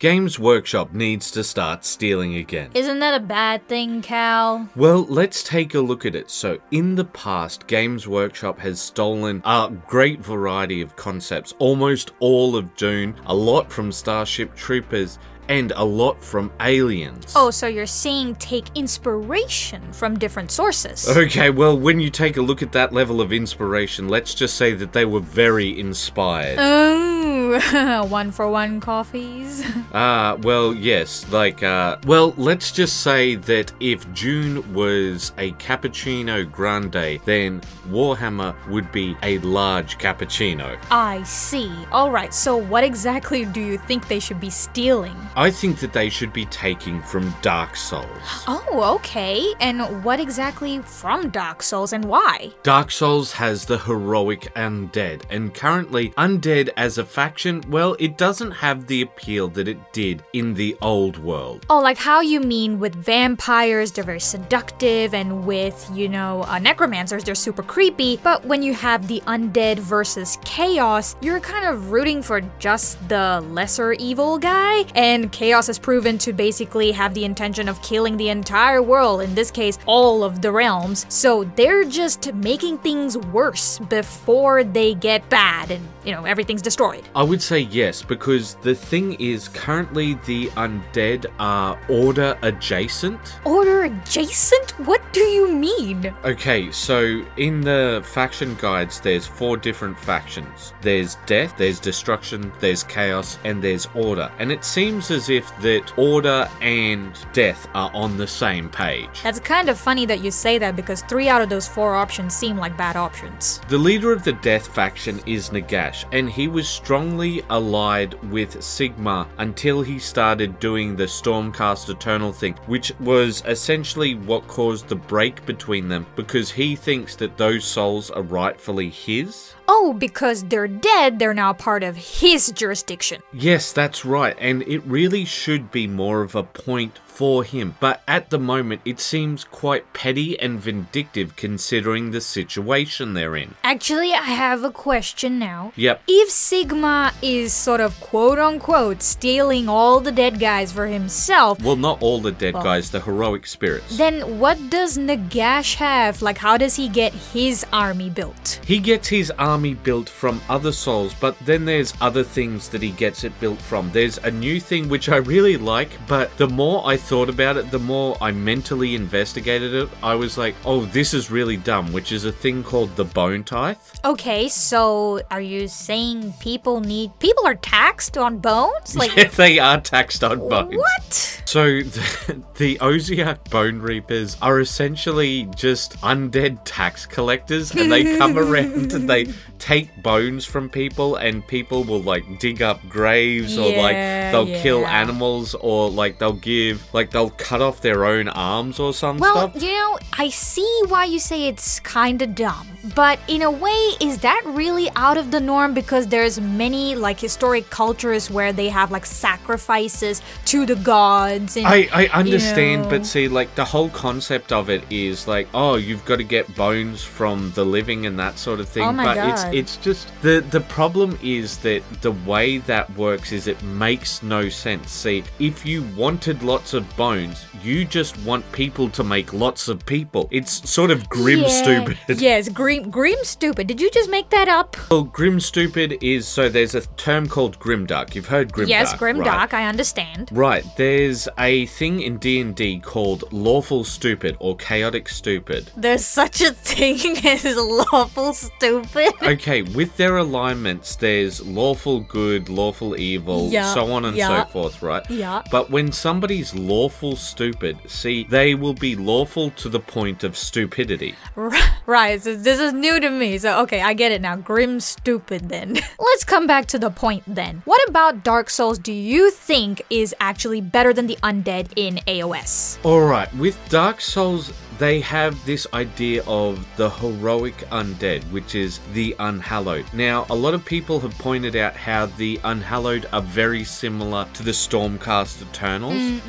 Games Workshop needs to start stealing again. Isn't that a bad thing, Cal? Well, let's take a look at it. So, in the past, Games Workshop has stolen a great variety of concepts, almost all of Dune, a lot from Starship Troopers, and a lot from Aliens. Oh, so you're saying take inspiration from different sources. Okay, well, when you take a look at that level of inspiration, let's just say that they were very inspired. Oh, 1-for-1 coffees? Well, yes, well, let's just say that if Dune was a cappuccino grande, then Warhammer would be a large cappuccino. I see. Alright, so what exactly do you think they should be stealing? I think that they should be taking from Dark Souls. Oh, okay. And what exactly from Dark Souls and why? Dark Souls has the heroic Undead, and currently Undead as a faction, well, it doesn't have the appeal that it did in the old world. Oh, like how you mean with vampires, they're very seductive, and with, necromancers, they're super creepy, but when you have the Undead versus Chaos, you're kind of rooting for just the lesser evil guy, and Chaos has proven to basically have the intention of killing the entire world, in this case, all of the realms, so they're just making things worse before they get bad and, everything's destroyed. I would say yes, because the thing is, currently the Undead are Order adjacent. Order adjacent? What do you mean? Okay, so in the faction guides, there's 4 different factions. There's Death, there's Destruction, there's Chaos, and there's Order. And it seems as if that Order and Death are on the same page. That's kind of funny that you say that, because 3 out of those 4 options seem like bad options. The leader of the Death faction is Nagash, and he was strongly allied with Sigma until he started doing the Stormcast Eternal thing, which was essentially what caused the break between them, because he thinks that those souls are rightfully his. Oh, because they're dead, they're now part of his jurisdiction. Yes, that's right, and it really should be more of a point for him, but at the moment it seems quite petty and vindictive considering the situation they're in. Actually, I have a question now. Yep. If Sigma is sort of quote-unquote stealing all the dead guys for himself... Well, not all the dead guys, the heroic spirits. Then what does Nagash have? Like, how does he get his army built? He gets his army built from other souls, but then there's other things that he gets it built from. There's a new thing which I really like, but the more I thought about it, the more I mentally investigated it, I was like, oh, this is really dumb, which is a thing called the Bone Tithe. Okay, so are you saying people are taxed on bones? Like, yeah, they are taxed on bones. What? So the Oziark Bone Reapers are essentially just undead tax collectors, and they come around and they take bones from people, and people will like dig up graves, or like they'll kill animals, or like they'll cut off their own arms or some stuff. Well, I see why you say it's kinda dumb, but in a way, is that really out of the norm? Because there's many like historic cultures where they have like sacrifices to the gods. And, I understand, but see, like the whole concept of it is like, oh, you've got to get bones from the living and that sort of thing. Oh my God. It's just the problem is that the way that works is it makes no sense. See, if you wanted lots of bones, you just want people to make lots of people. It's sort of grim stupid. Yes, grim stupid. Did you just make that up? Well, grim stupid is, so there's a term called grimdark. You've heard grimdark, yes, grimdark, right? I understand. Right, there's a thing in D&D called Lawful Stupid or Chaotic Stupid. There's such a thing as Lawful Stupid? Okay, with their alignments, there's lawful good, lawful evil, so on and so forth, right? Yeah. But when somebody's lawful stupid, see, they will be lawful to the point of stupidity. Right, so this is new to me, so okay, I get it now. Grim stupid then. Let's come back to the point then. What about Dark Souls do you think is actually better than the Undead in AOS? Alright, with Dark Souls, they have this idea of the heroic undead, which is the unhallowed. Now, a lot of people have pointed out how the unhallowed are very similar to the Stormcast Eternals.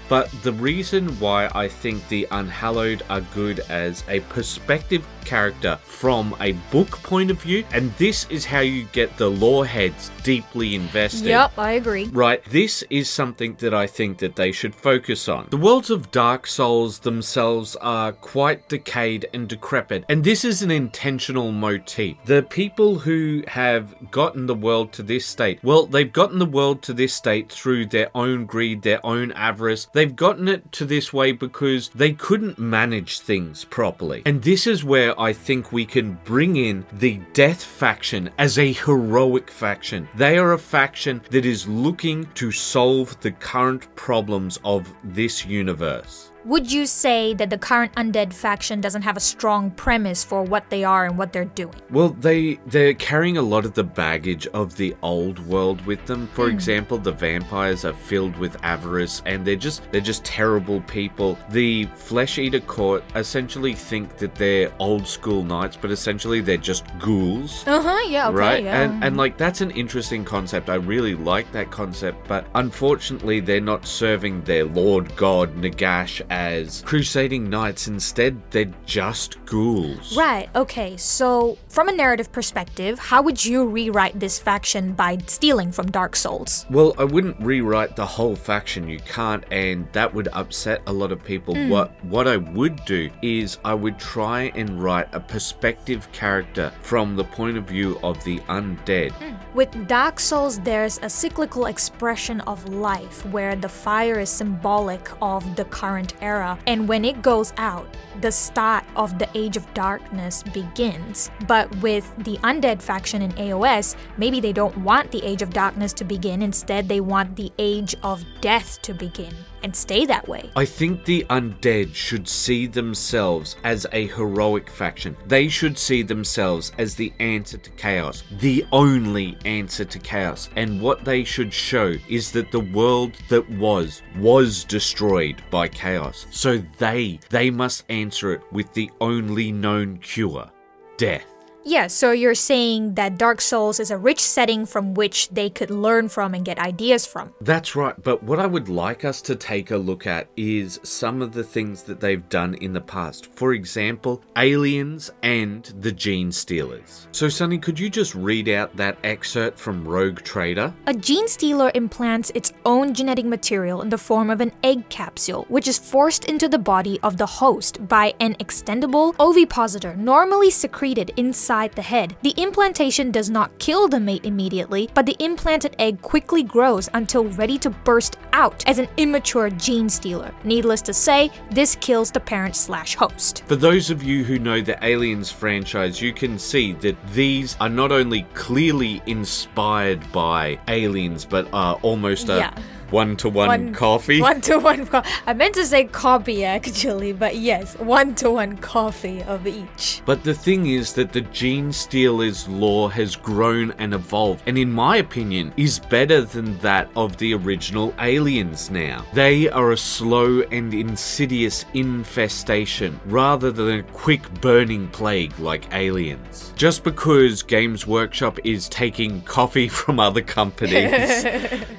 But the reason why I think the Unhallowed are good as a perspective character from a book point of view, and this is how you get the lore heads deeply invested. Yep, I agree. Right, this is something that I think that they should focus on. The worlds of Dark Souls themselves are quite decayed and decrepit, and this is an intentional motif. The people who have gotten the world to this state, well, they've gotten the world to this state through their own greed, their own avarice. They've gotten it to this way because they couldn't manage things properly. And this is where I think we can bring in the Death faction as a heroic faction. They are a faction that is looking to solve the current problems of this universe. Would you say that the current Undead faction doesn't have a strong premise for what they are and what they're doing? Well, they're carrying a lot of the baggage of the old world with them. For example, the vampires are filled with avarice and they're just terrible people. The Flesh Eater Court essentially think that they're old school knights, but essentially they're just ghouls. Yeah, okay, right? yeah. And like, that's an interesting concept. I really like that concept, but unfortunately they're not serving their Lord God Nagash as crusading knights. Instead, they're just ghouls. Right, okay, so from a narrative perspective, how would you rewrite this faction by stealing from Dark Souls? Well, I wouldn't rewrite the whole faction. You can't, and that would upset a lot of people. What I would do is I would try and write a perspective character from the point of view of the undead. With Dark Souls, there's a cyclical expression of life where the fire is symbolic of the current era, and when it goes out, the start of the Age of Darkness begins. But with the Undead faction in AOS, maybe they don't want the Age of Darkness to begin, instead they want the Age of Death to begin and stay that way. I think the Undead should see themselves as a heroic faction. They should see themselves as the answer to chaos, the only answer to chaos. And what they should show is that the world that was destroyed by chaos. So they must answer it with the only known cure, death. Yeah, so you're saying that Dark Souls is a rich setting from which they could learn from and get ideas from. That's right, but what I would like us to take a look at is some of the things that they've done in the past. For example, aliens and the gene stealers. So Sunny, could you just read out that excerpt from Rogue Trader? A gene stealer implants its own genetic material in the form of an egg capsule, which is forced into the body of the host by an extendable ovipositor normally secreted inside the head. The implantation does not kill the mate immediately, but the implanted egg quickly grows until ready to burst out as an immature gene stealer. Needless to say, this kills the parent/host. For those of you who know the Aliens franchise, you can see that these are not only clearly inspired by Aliens, but are almost a one-to-one coffee. One-to-one coffee. I meant to say copy actually, but yes, one-to-one coffee of each. But the thing is that the Gene Stealer's lore has grown and evolved, and in my opinion, is better than that of the original Aliens now. They are a slow and insidious infestation, rather than a quick burning plague like Aliens. Just because Games Workshop is taking coffee from other companies,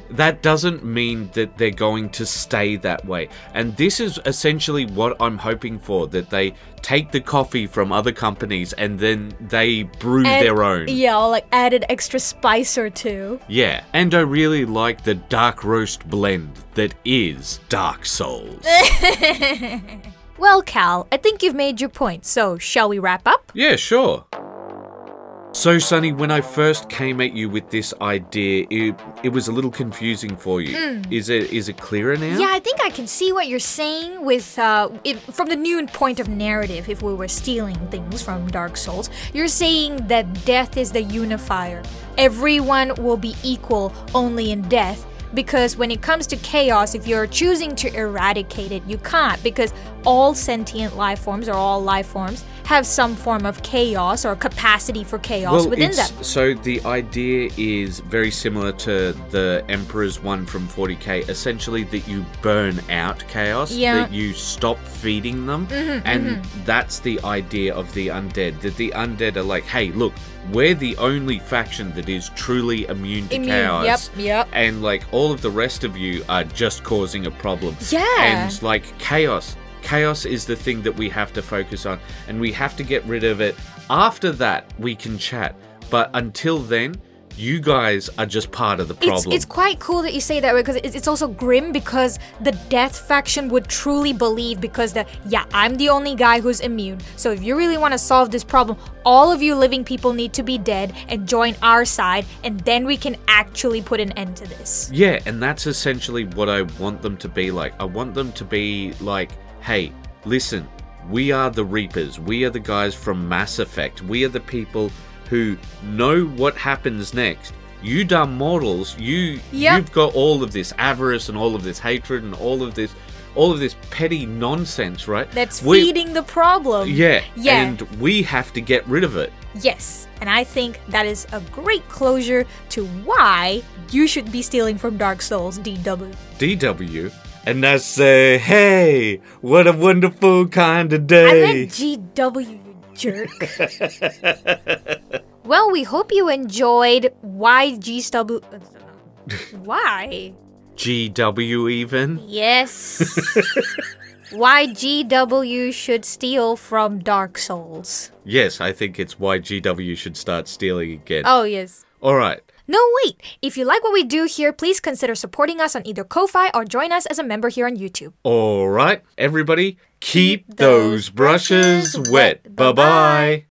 that doesn't mean that they're going to stay that way. And this is essentially what I'm hoping for, that they take the coffee from other companies and then they brew their own. Yeah, or like add an extra spice or two. Yeah, and I really like the dark roast blend that is Dark Souls. Well, Cal, I think you've made your point, so shall we wrap up? Yeah, sure. So, Sunny, when I first came at you with this idea, it was a little confusing for you. Is it clearer now? Yeah, I think I can see what you're saying with from the new point of narrative. If we were stealing things from Dark Souls, you're saying that death is the unifier. Everyone will be equal only in death. Because when it comes to chaos, if you're choosing to eradicate it, you can't, because all sentient life forms are all life forms, have some form of chaos or capacity for chaos within them. So the idea is very similar to the Emperor's one from 40k, essentially that you burn out chaos, that you stop feeding them, and that's the idea of the undead, that the undead are like, hey, look, we're the only faction that is truly immune to chaos. Yep. And like all of the rest of you are just causing a problem. Yeah. And like chaos is the thing that we have to focus on, and we have to get rid of it. After that, we can chat. But until then, you guys are just part of the problem. It's quite cool that you say that, because it's also grim, because the Death faction would truly believe, because I'm the only guy who's immune. So if you really want to solve this problem, all of you living people need to be dead and join our side, and then we can actually put an end to this. Yeah, and that's essentially what I want them to be like. I want them to be like, hey, listen, we are the Reapers. We are the guys from Mass Effect. We are the people who know what happens next. You dumb mortals, you've got all of this avarice and all of this hatred and all of this petty nonsense, right? That's feeding the problem. Yeah, and we have to get rid of it. Yes, and I think that is a great closure to why you should be stealing from Dark Souls, DW. DW? And I say, hey, what a wonderful kind of day. I meant GW, you jerk. Well, we hope you enjoyed why GW... Why? GW even? Yes. Why GW should steal from Dark Souls. Yes, I think it's why GW should start stealing again. Oh, yes. Alright. No, wait! If you like what we do here, please consider supporting us on either Ko-Fi or join us as a member here on YouTube. Alright, everybody, keep those brushes wet. Bye-bye.